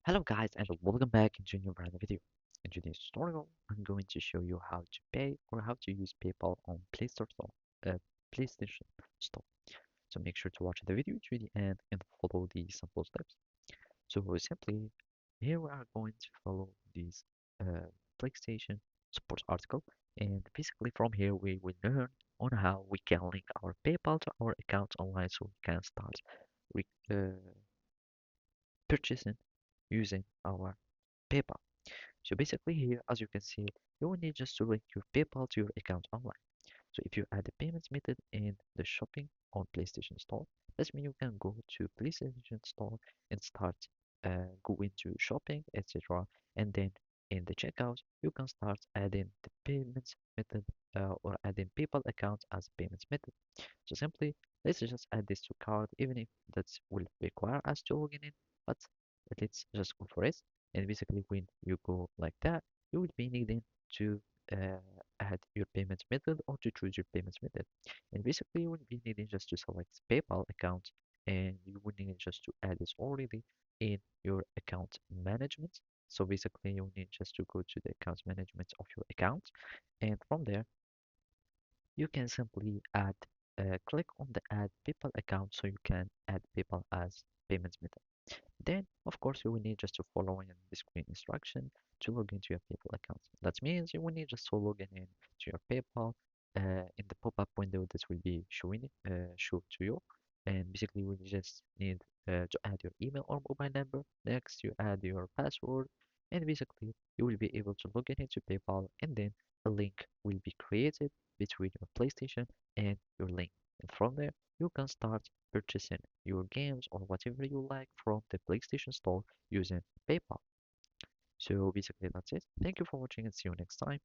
Hello guys and welcome back into a new brand new video. In today's tutorial, I'm going to show you how to pay or how to use PayPal on PlayStation Store. So make sure to watch the video to the end and follow the simple steps. So simply, here we are going to follow this uh, PlayStation support article, and basically from here we will learn on how we can link our PayPal to our account online so we can start re purchasing using our PayPal. So basically here, as you can see, you will need just to link your PayPal to your account online. So if you add a payments method in the shopping on PlayStation Store, that means you can go to PlayStation Store and start going to shopping, etc. And then in the checkout, you can start adding the payments method or adding PayPal account as payments method. So simply, let's just add this to cart, even if that will require us to log in, but let's just go for it. And basically, when you go like that, you will be needing to uh, add your payment method or to choose your payment method. And basically, you will be needing just to select PayPal account, and you will need just to add this already in your account management. So basically, you need just to go to the account management of your account, and from there you can simply click on the add PayPal account so you can add PayPal as payments method. Then, of course, you will need just to follow in the screen instruction to log into your PayPal account. That means you will need just to log in to your PayPal in the pop-up window that will be show to you. And basically, you will just need to add your email or mobile number. Next, you add your password, and basically, you will be able to log in into PayPal, and then a link will be created between your PlayStation and your link. And from there, you can start purchasing your games or whatever you like from the PlayStation Store using PayPal. So basically that's it. Thank you for watching and see you next time.